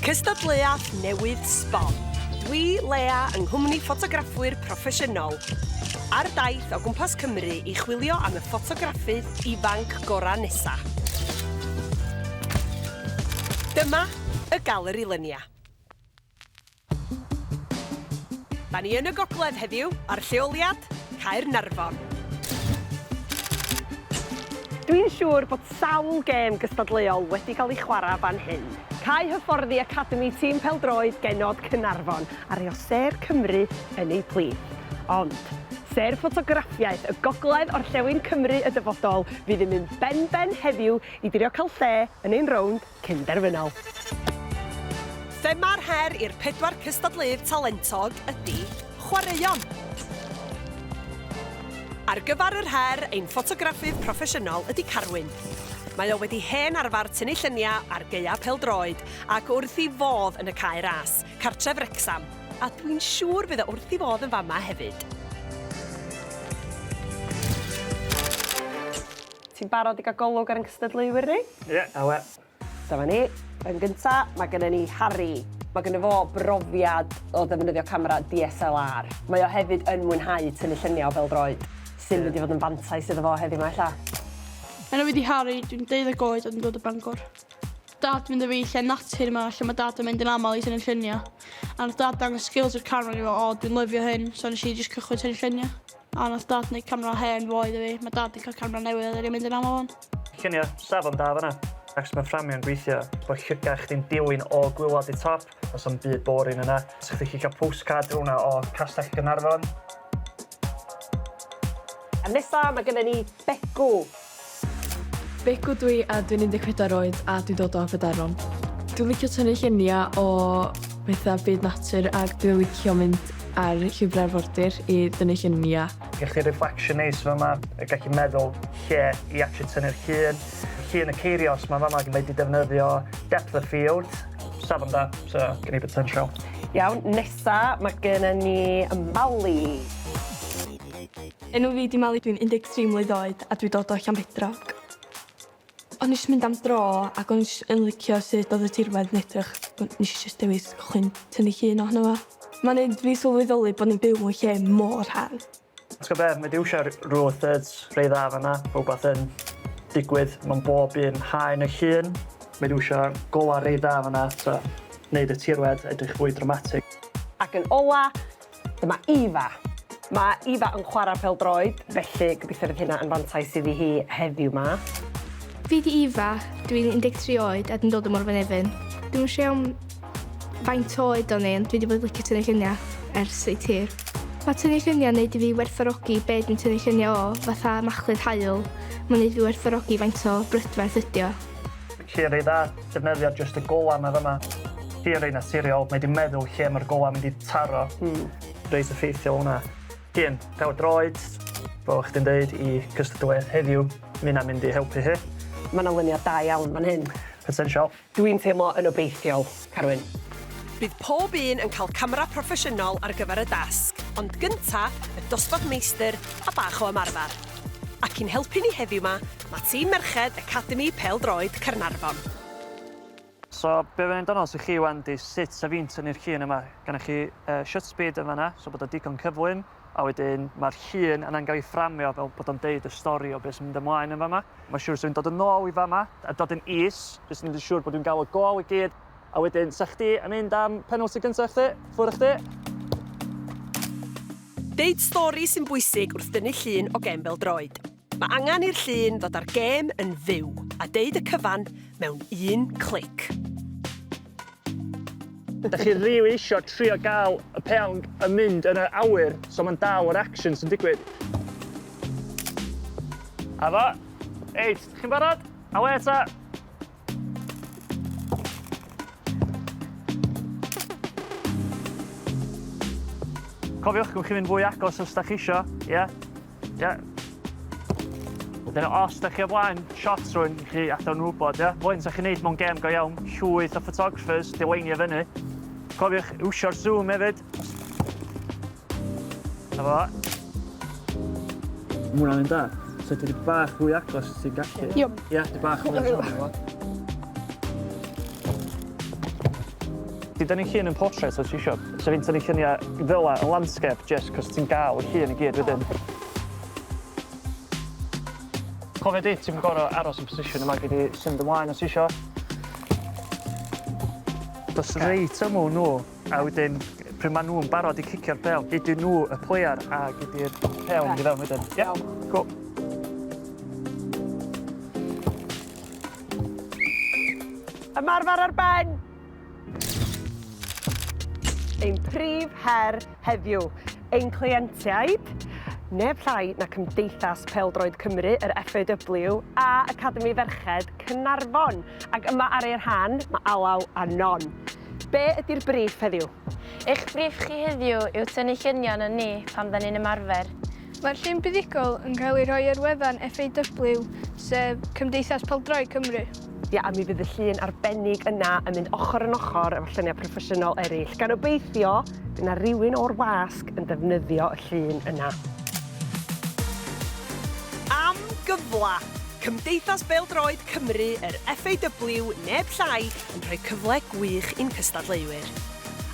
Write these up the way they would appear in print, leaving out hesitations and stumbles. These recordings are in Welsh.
Cystadleuaeth newydd sbon. Dwi, Leah, yng nghwmni ffotograffwyr proffesiynol. Ar daith o gwmpas Cymru i chwilio am y ffotograffydd ifanc gorau nesa. Dyma y Galeri Luniau. Da ni yn y gogledd heddiw ar lleoliad Nghaernarfon. Dwi'n siŵr bod sawl gêm gystadleuol wedi cael ei chwarae fan hyn. Cai hyfforddi Academi tîm pêl-droed genod Nghaernarfon ar ei ser Cymru yn ei plith. Ond, ser ffotograffiaeth y gogledd orllewin Cymru y dyfodol fydd yn mynd ben heddiw i drio cael lle yn ein rownd cynderfynol. Thema'r her i'r 4 cystadleuaeth talentog ydy chwaraeon. Ar gyfer yr her, ein ffotograffydd proffesiynol ydy Carwyn. Mae o wedi hen arfer tynnu lluniau ar gaeaf pêl-droed ac wrth i fodd yn y cae ras, cartref Wrecsam, a dwi'n siŵr bydd o wrth i fodd yn fama hefyd. Ti'n barod i gael golwg ar ein cystadleuwyr ni? Ie, awe. Dyma ni. Yn gyntaf, mae gennym ni Harry. Mae gennym fo brofiad o ddefnyddio camera DSLR. Mae o hefyd yn mwynhau tynnu lluniau o pêl-droed. Sy'n mynd i fod yn fantais iddo fo heddiw yma ella. Enw fi di Harry, dwi'n 12 oed a dwi'n dod o Bangor. Dad mynd â fi lle natur yma, lle mae dad yn mynd yn aml i tynnu lluniau. A nath dad dangos skills o'r camera i fo, dwi'n lyfio hyn, so nes i jyst cychwyn tynnu lluniau. A nath dad wneud camera hen fo iddo fi, mae dad yn cael camera newydd a dwi'n mynd yn aml hon. Lluniau safon da fan'na. Ac mae fframio'n gweithio, bod llygach chdi'n dilyn o gwylod i top, os o'n byd boring yna. So chdi cael postcard hwnna o Castell Nghaernarfon. A nesa, mae gennym ni Begw. Begw dwi a dwi'n 14 oed a dwi'n dod o Nghaernarfon. Dwi'n licio tynnu lluniau o bethau byd natur ac dwi'n licio mynd ar llwybrau arfordir i tynnu lluniau. Gech chi reflection neis fama, gallu meddwl lle i actually tynnu'r llun. Llun y ceirios mae fama wedi defnyddio depth of field. Safon da, so gen i potential. Iawn, nesa, mae gennym ni Mali. Enw fi di Mali, dwi'n 13 mlwydd oed a dwi'n dod o Llanbedrog. O'n i jyst mynd am dro ac o'n i yn licio sut oedd y tirwedd yn edrych. Nes i jyst dewis cychwyn tynnu llun ohono fo. Mae'n neud fi sylweddoli bod ni'n byw mewn lle mor hân. T'w gwybod, mae diwsio'r rule of thirds rei dda fan'na, rhywbeth yn digwydd mewn bob un haen y llun. Mae diwsio'r gola rei dda fan'na, so wneud y tirwedd edrych fwy dramatig. Ac yn ola, dyma Ifa. Mae Ifa yn chwarae pêl-droed, felly gobeithio fydd hynna yn fantais iddi hi heddiw ma. Fi di Ifa, dwi'n 13 oed a dwi'n dod o Morfynefyn. Dwi'n siarad am faint oed o'n i, ond dwi wedi bod yn licio tynnu lluniau ers ei tir. Mae tynnu lluniau yn neud i fi werthfawrogi be dwi'n tynnu lluniau o, fatha machlud haul. Mae'n neud i fi werthfawrogi faint o brydferth ydi o. Llun rei dda, defnyddio jyst y gola yma fyma. Llun rei naturiol, mae wedi meddwl lle mae'r gola mynd i taro. Reis effeithiol hwnna. Llun, pêl-droed, fel chdi'n deud, i Cystadleuaeth heddiw. Mae hynna'n mynd i helpu hi. Mae yna luniau da iawn fan hyn. Potential. Dwi'n teimlo yn obeithiol, Carwyn. Bydd pob un yn cael camera proffesiynol ar gyfer y dasg, ond gynta, y dosbarth meistr a bach o ymarfer. Ac i'n helpu ni heddiw ma, mae tîm merched Academi pêl-droed Nghaernarfon. So, be fe'n dynol sy'ch chi wan di sut sa fi'n tynnu'r llun yma. Gannach chi shutter speed yn fan'na, so bod o digon cyflym, a wedyn mae'r llun yna'n cael ei fframio fel bod o'n deud y stori o beth sy'n mynd ymlaen yn fama. Mae'n siŵr sy'n dod yn ôl i fama a dod yn is, jyst yn mynd yn siŵr bod dwi'n gael y gol i gyd. A wedyn, sa chdi yn mynd am penalty gyntaf chdi, ffwrdd chdi? Deud stori sy'n bwysig wrth dynnu llun o gêm pêl-droed. Mae angen i'r llun ddod â'r gêm yn fyw a deud y cyfan mewn un clic. Da chi rili isio trio gael y pêl yn mynd yn y awyr, so mae'n dal yr action sy'n digwydd. A fo, chi'n barod? A we ta? Cofiwch, gwch chi fynd fwy agos os da chi isio, ie? Ie. Wedyn os da chi o blaen shots rwy'n chi adael nhw wybod, ie? Fwy'n sa chi'n neud mewn gêm go iawn, llwyth o photographers, dileinio fyny. Cofiwch, iwsio'r zoom hefyd. A fo. Mae hwnna'n mynd da. So dwi bach fwy agos ti'n gallu. Ie, dwi bach fwy agos. Di dynnu llun yn portrait os eisiau. So fi'n tynnu lluniau fel y landscape just cos ti'n gael y llun i gyd wedyn. Cofio di, ti'n gorau aros yn position yma gyd i symud ymlaen os eisiau. Dos reit ymw nhw, a wedyn pryd maen nhw'n barod i cicio'r pêl, gyd nhw y pleiar a gyd i'r pêl mynd i fewn wedyn. Ie, go. Ymarfer ar ben! Ein prif her heddiw, ein cleientiaid, neb llai na Cymdeithas Pêl-droed Cymru, yr FOW, a Academi Ferched Nghaernarfon. Ac yma ar ei rhan, mae Alaw a Non. Be ydy'r brief heddiw? Eich brief chi heddiw yw tynnu lluniau yn ni pan dda ni'n ymarfer. Mae'r llun buddigol yn cael ei rhoi ar wefan FOW, sef Cymdeithas Pêl-droed Cymru. Ia, a mi fydd y llun arbennig yna yn mynd ochr yn ochr efo lluniau proffesiynol eraill. Gan obeithio, bydd yna rhywun o'r wasg yn defnyddio y llun yna. Am gyfla! Cymdeithas Pêl-droed Cymru, yr FOW, neb llai, yn rhoi cyfle gwych i'n cystadleuwyr.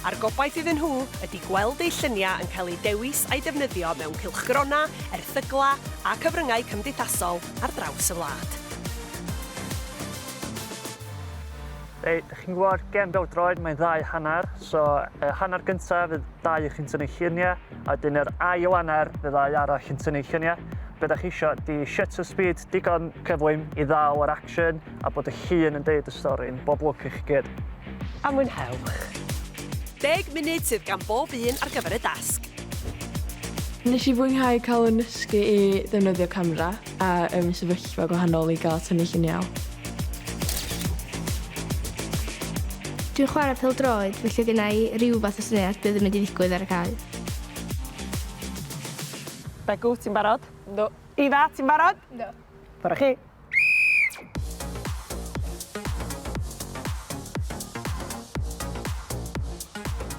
A'r gobaith iddyn nhw ydy gweld eu lluniau yn cael eu dewis a'i defnyddio mewn cylchgrona, erthygla a cyfryngau cymdeithasol ar draws y wlad. Chi'n gwybod, gen pêl-droed, mae'n ddau hanner. So, hanner gyntaf fydd dau chi'n tynnu lluniau, a dyn yr ail hanner fydd dau arall chi'n tynnu lluniau. Be da chi eisiau di shutter speed digon cyflym i ddal yr action a bod y llun yn deud y stori'n bob lwc i chi gyd. A mwynhewch. 10 munud sydd gan bob un ar gyfer y dasg. Nes i fwynhau cael yn nysgu i ddefnyddio camera a sefyllfa gwahanol i gael tynnu lluniau. Dwi'n chwarae pêl-droed, felly gyda i ryw fath o syniad bydd yn mynd i ddigwydd ar y cae. Begw, ti'n barod? Do. Ifa, ti'n barod? Do. Ffordd chi.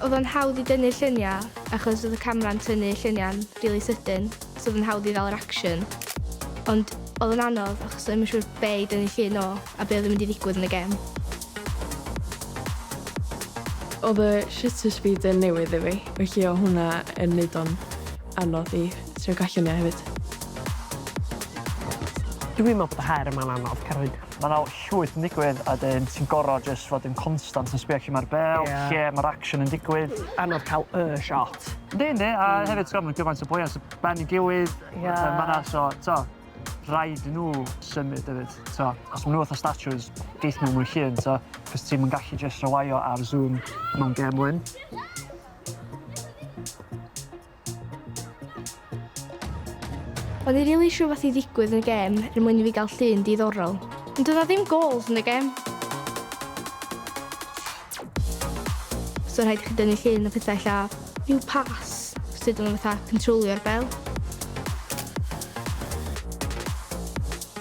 Oedd o'n hawdd i dynnu lluniau, achos oedd y camera'n tynnu lluniau'n really sydyn, so oedd o'n hawdd i ddal yr action. Ond oedd o'n anodd, achos oedd yn siŵr be i dynnu llun o, a be oedd yn mynd i ddigwydd yn y gem. Oedd y shutter speed yn newydd i fi, felly o hwnna yn neud o'n anodd i trio gael lluniau hefyd. Dwi'n meddwl bod y her yma'n anodd, Carwyn. Mae yna llwyth yn digwydd a dyn ti'n gorau jyst fod yn constant yn sbio lle mae'r bel, lle mae'r action yn digwydd. Anodd cael y shot. Yndi, a hefyd ti'n gwybod gymaint o bwyas ben i gilydd. Mae yna, so, rhaid nhw symud hefyd. Os maen nhw fatha statues, geith nhw mewn llun, cos ti'n mynd gallu jyst rhawaio ar zoom mewn game win. Oedd i rili siŵr fath i ddigwydd yn y gem er mwyn i fi gael llun diddorol. Ond oedd ddim gols yn y gem. So rhaid i chi dynnu llun o pethau lla ryw pas, sydd yn fatha controlio'r bel.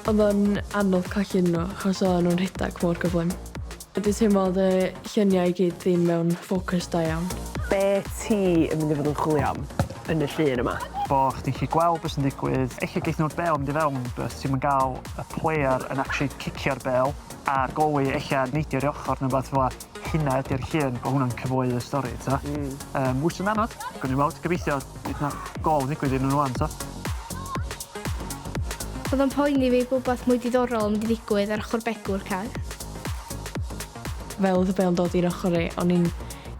Oedd o'n anodd cael llun nhw, achos oedd nhw'n rhedag mor gyflym. Ydy teimlo oedd y lluniau i gyd ddim mewn ffocws da iawn. Be ti yn mynd i fod yn chwilio am yn y llun yma? Bo chdi'n gallu gweld beth sy'n digwydd. Eich geith nhw'r bel mynd i fewn, beth ti'n mynd gael y player yn actually cicio'r bel a goli eich neidio'r ochr neu beth fel hynna ydy'r llun, bod hwnna'n cyfleu y stori. Mwys yn anodd, gwneud weld, gobeithio bydd yna gol digwydd i'n nhw'n ta. Oedd o'n poeni fi bod beth mwy diddorol yn mynd i ddigwydd ar ochr begw'r cae. Fel oedd y bel yn dod i'r ochr i, o'n i'n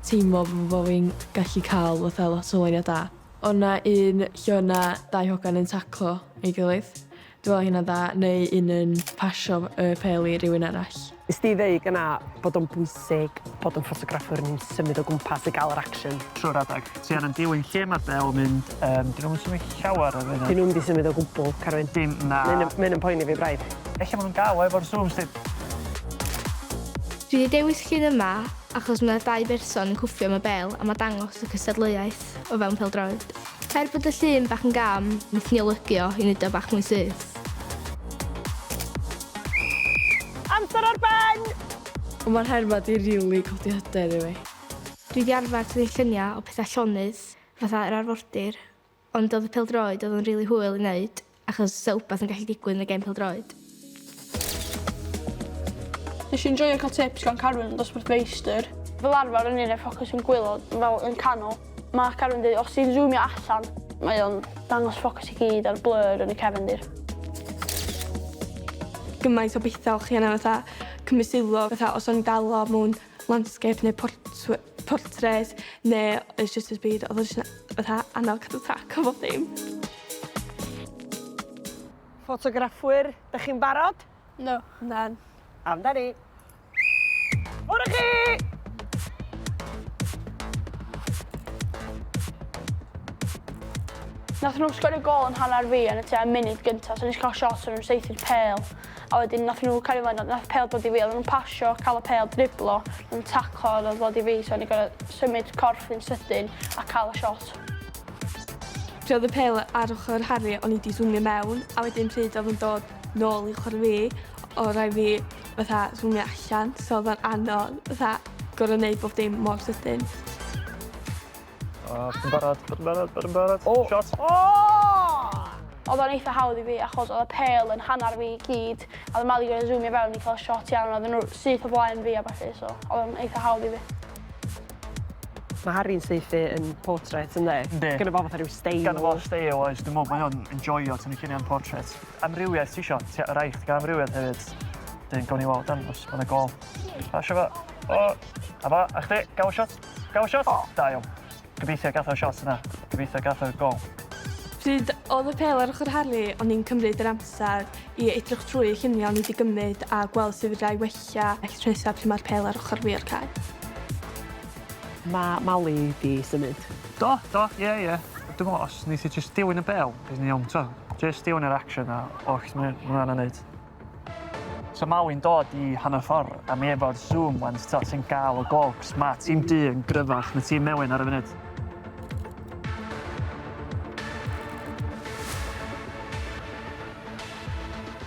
teimlo bod fi'n gallu cael fatha lot o luniau da. Oedd yna un lle yna dau hogan yn taclo ei gilydd. Dwi'n fel hynna dda, neu un yn pasio y pêl i rywun arall. Nes ti ddeud yna bod o'n bwysig bod yn ffotograffwyr ni'n symud o gwmpas i gael yr action. Trwy'r adag. Ti yn dilyn lle mae'r bel yn mynd, dyn nhw'n symud llawer o fyny. Dyn nhw'n di symud o gwbl, Carwyn. Dim na. Mae'n yn poeni fi braidd. Eich maen nhw'n gael efo'r zoom stick. Dwi wedi dewis llun yma achos mae dau berson yn cwffio am y bel a mae dangos y Cystadleuaeth o fewn pêl-droed. Bod y llun bach yn gam, wnaeth ni olygio i wneud o bach mwy syth. Amser ar ben! Ond mae'r her 'ma 'di rili codi hyder i fi. Dwi wedi arfer tynnu lluniau o pethau llonydd, fatha yr arfordir, ond oedd y pêl-droed oedd yn rili hwyl i wneud, achos wbath yn gallu digwydd yn y gem pêl-droed. Nes i'n joio cael tips gan Carwyn yn dosbarth feistr. Fel arfer yn un o'r ffocws yn gwylod, fel yn canol. Mae Carwyn dweud, os ti'n zoomio allan, mae o'n dangos ffocws I gyd ar blur yn y cefndir. Gymaint o bethau o'ch chi yna fatha cymryd sylw, fatha os o'n dalo mewn landscape neu portrait, neu it's just as byd, oedd o'n fatha annog cadw trac o bob dim. Ffotograffwyr, dych chi'n barod? No. Amdan. Amdani. Ffwrdd chi! Nath nhw sgorio gol yn hanner fi yn y tua munud gyntaf, so nes i cael shot o'n nhw'n saethu'r pêl. A wedyn nath nhw cario flaen, nath pêl dod I fi, oedd nhw'n pasio, cael y pêl, driblo, nhw'n taclo oedd dod I fi, so o'n i gorau symud corff yn sydyn a cael y shot. Pryd oedd y pêl ar ochr Harry, o'n I wedi zoomio mewn, a wedyn pryd oedd yn dod nôl I ochr fi, o rai fi fatha zoomio allan, so oedd o'n anodd, fatha gorau wneud bob dim mor sydyn. Yn barod. Shot. Oedd o'n eitha hawdd I fi, achos oedd y pêl yn hanner fi I gyd, a oedd y Mae Leah gorau zoomio fewn I cael shot iawn, oedd nhw syth o blaen fi a falle, so oedd o'n eitha hawdd I fi. Mae Harry'n saethu yn portrait yn dde? Yndi. Gynna fo fatha rhyw steil. Gan fo steil oes, dwi'n meddwl mae o'n enjoyo tynnu lluniau'n portrait. Amrywiaeth ti isio, y rai chdi gael amrywiaeth hefyd. Dyn, gawn ni weld dan, os mae'n y gol. Pasio fo. A fa, a chdi, gael y shot? Gael y shot? Da iawn. Gobeithio gath o'r shot yna. Gobeithio gath o'r gol. Pryd oedd y pêl ar ochr Harry, o'n i'n cymryd yr amser I edrych trwy lluniau o'n I wedi gymryd a gweld sydd fydrai wella eich nesaf pryd mae'r pêl ar ochr fi o'r cae. Mae Mali wedi symud. Do, ie. Dwi'n meddwl, os wneud i just dilyn y bel, bydd ni iawn, to. Just dilyn yr action a och, mae'n anodd. So Mali'n dod I hanner ffordd, a mi efo'r zoom lens, ti'n gael o gol, cos mae tîm D yn gryfach na tîm Melyn ar y funud.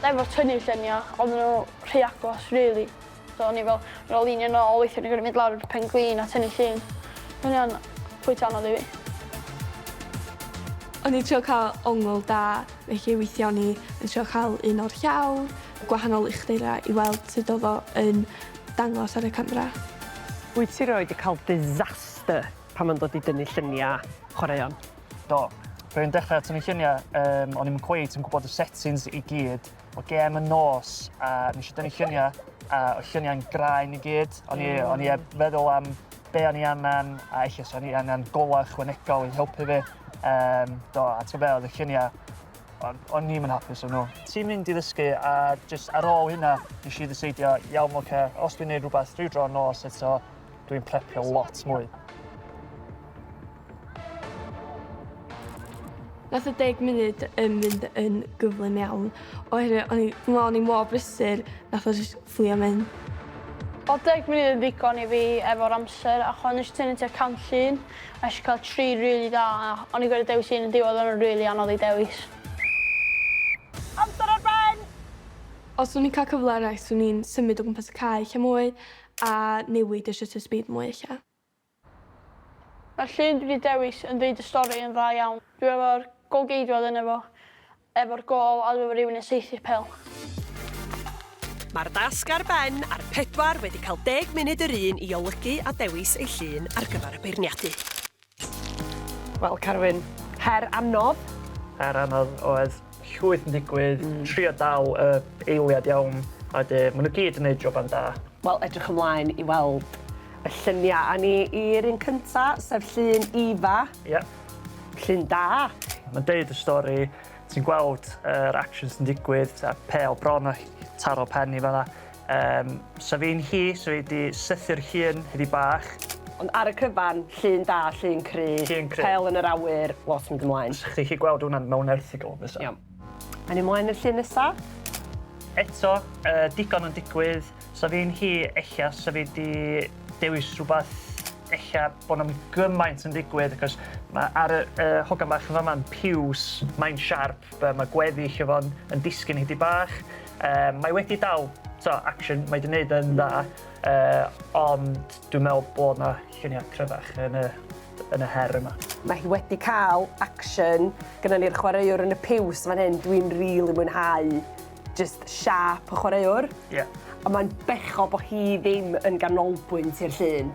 Efo tynnu'r lluniau, oedd nhw rhy agos, really. So o'n I fel, yn ôl linio nôl, weithio ni'n gorau mynd lawr i'r pen glin a tynnu llun. Hynny'n pwynt anodd I fi. O'n i'n trio cael ongl da, felly weithio o'n i'n trio cael un o'r llawr, gwahanol uchdeira I weld sut oedd o yn dangos ar y camera. Wyt ti roed I cael disaster pan mae'n dod I dynnu lluniau chwaraeon? Do. Rwy'n dechrau tynnu lluniau, o'n i'n cweith yn gwybod y settings I gyd, o gem y nos, a nes I dynnu lluniau, a o lluniau'n graen I gyd. O'n i feddwl am be o'n I angen, a eich o'n I angen gola ychwanegol I helpu fi. Do, a ti'n gwybod, oedd y lluniau, o'n i'n hapus o'n nhw. Ti'n mynd I ddysgu, a just ar ôl hynna, nes I ddyseidio, iawn, oce, os dwi'n neud rhywbeth rhyw dro nos eto, dwi'n prepio lot mwy. Nath y 10 munud yn mynd yn gyflym iawn, oherwydd o'n i mor brysur, nath o jyst fflio mynd. O 10 munud yn ddigon I fi efo'r amser, achos nes I tynnu tua 100 llun, a nes I cael 3 rili da, a o'n I gorau dewis un yn diwedd o'n rili anodd I dewis. Amser ar ben! Os o'n i'n cael cyfle eraill, o'n i'n symud o gwmpas y cae lle mwy, a newid y shutter speed mwy lle. Mae'r llun dwi wedi dewis yn dweud y stori yn dda iawn. Dwi efo'r golgeidwad yn efo'r gol a dwi efo rhywun yn saethu'r pêl. Mae'r dasg ar ben a'r 4 wedi cael 10 munud yr un I olygu a dewis ei llun ar gyfer y beirniadu. Wel, Carwyn, her anodd. Her anodd oedd llwyth yn digwydd, trio dal y eiliad iawn, a maen nhw gyd yn neud joban da. Wel, edrych ymlaen I weld y lluniau. A ni i'r un cynta, sef llun Ifa. Ie. Llun da. Mae'n deud y stori, ti'n gweld yr actions yn digwydd, a pêl bron a taro pen I fan'na. So fi'n so fi wedi sythu'r llun hyddi bach. Ond ar y cyfan, llun da, llun cry, pêl yn yr awyr, lot yn ymlaen. So chdi gweld hwnna'n mewn erthigol fysa. Iawn. A ni ymlaen i'r llun nesaf. Eto, digon yn digwydd, so fi'n ella, so fi wedi dewis rhywbeth ella bod nhw'n gymaint yn digwydd, achos ar y hogan bach yn fama'n piws, mae'n siarp, mae gweddill efo'n yn disgyn hyddi bach. Mae wedi dal action, mae wedi gwneud yn dda, ond dwi'n meddwl bod yna lluniau cryfach yn y her yma. Mae hi wedi cael action, gyda ni'r chwaraewr yn y piws fan hyn, dwi'n rili mwynhau just siarp y chwaraewr. Ie. A mae'n bechod bod hi ddim yn ganolbwynt i'r llun.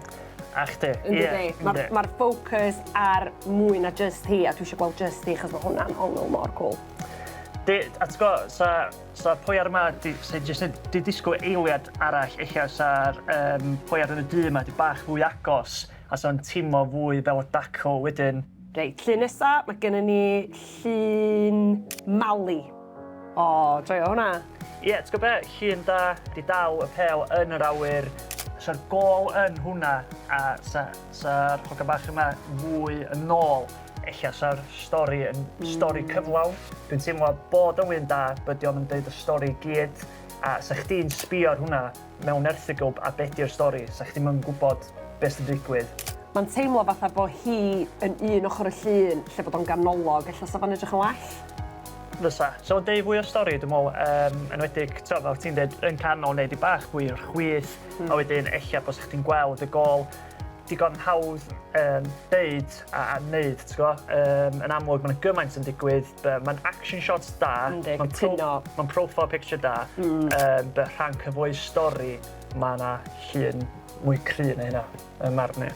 A chdi. Ynddi. Mae'r focus ar mwy na just hi, a dwi eisiau gweld just hi, achos mae hwnna'n honnol mor cool. A ti'n gwybod, sa pwy ar yma, di disgwyl eiliad arall, eich sa'r pwy ar yn y dŷ yma, di bach fwy agos, a sa'n teimlo fwy fel y dacl wedyn. Reit, llun nesa, mae gennym ni llun mali. O, joio hwnna. Ie, ti'n gwybod be, llun da, di dal y pêl yn yr awyr, sa'r gol yn hwnna, a sa'r hogan bach yma fwy yn ôl. Eich sa'r stori yn stori cyflawn. Dwi'n teimlo bod yn wyn da, byddi o'n dweud y stori gyd, a sa chdi'n sbio ar hwnna mewn erthygl a beth di'r stori, sa chdi'n mynd gwybod beth sy'n digwydd. Mae'n teimlo fatha bod hi yn un ochr y llun, lle bod o'n ganolog, ella sa fo'n edrych yn well. Fysa. So, yn deud fwy o stori, dwi'n meddwl, enwedig, fel ti'n dweud, yn canol neu di bach fwy o'r chwith, a wedyn eich bod chdi'n gweld y gol digon hawdd deud a wneud, ti'n gwybod? Yn amlwg, mae'n gymaint yn digwydd, mae'n action shots da, mae'n profile picture da, rhan cyfleu stori, mae yna llun mwy cry na hynna, yn marn ni.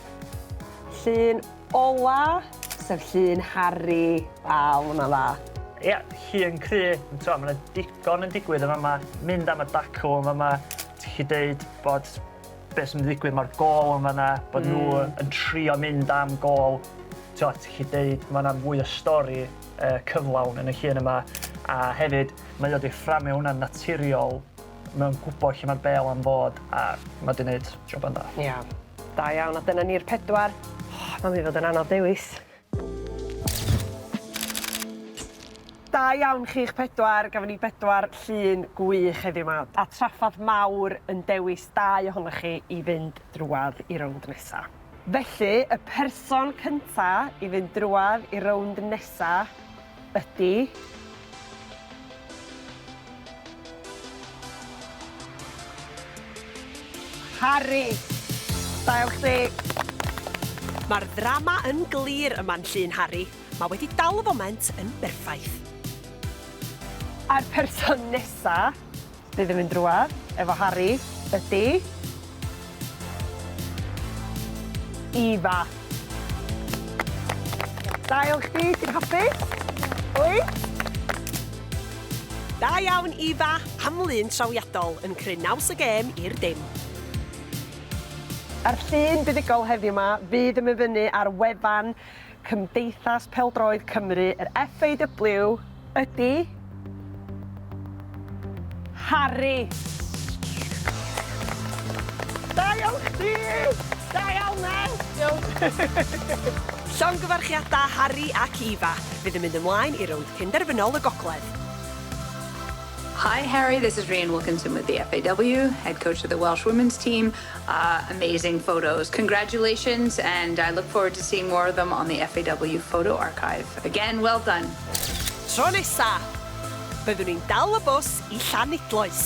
Llun ola, sef llun Harry, a hwnna dda. Ie, llun cry, mae'n digon yn digwydd, mae'n mynd am y dacl, mae'n ti'n deud bod beth sy'n digwydd, mae'r gol yn fan'na, bod nhw yn trio mynd am gol. Ti'n deud, mae yna fwy o stori cyflawn yn y llun yma. A hefyd, mae wedi fframio hwnna'n naturiol mewn gwybod lle mae'r bêl am fod, a mae wedi gwneud job yn da. Ia, da iawn, a dyna ni'r 4. Mae'n mynd i fod yn anodd dewis. Da iawn chi'ch 4, gafon ni 4 llun gwych heddiw yma. A traffath mawr yn dewis 2 ohonoch chi i fynd drwadd i rownd nesa. Felly, y person cynta i fynd drwadd i rownd nesa ydy... Harry. Da iawn chdi. Mae'r ddrama yn glir yma'n llun Harry. Mae wedi dal y foment yn berffaith. A'r person nesa bydd yn mynd drwadd efo Harry ydy... Ifa. Da iawn chdi, ti'n hapus? Wyt? Da iawn Ifa, am lun trawiadol yn creu naws y gêm i'r dim. A'r llun buddigol heddiw yma fydd yn mynd fyny ar wefan Cymdeithas Pêl-droed Cymru, yr FOW, ydy... Harry. Da iawn chdi! Da iawn ne! Llongyfarchiadau Harry ac Ifa fydd yn mynd ymlaen i rownd cynderfynol y gogledd. Hi, Harry. This is Rhian Wilkinson with the FAW, head coach of the Welsh women's team. Amazing photos. Congratulations, and I look forward to seeing more of them on the FAW photo archive. Again, well done. Tro nesa, byddwn ni'n dal y bws i Llanidloes.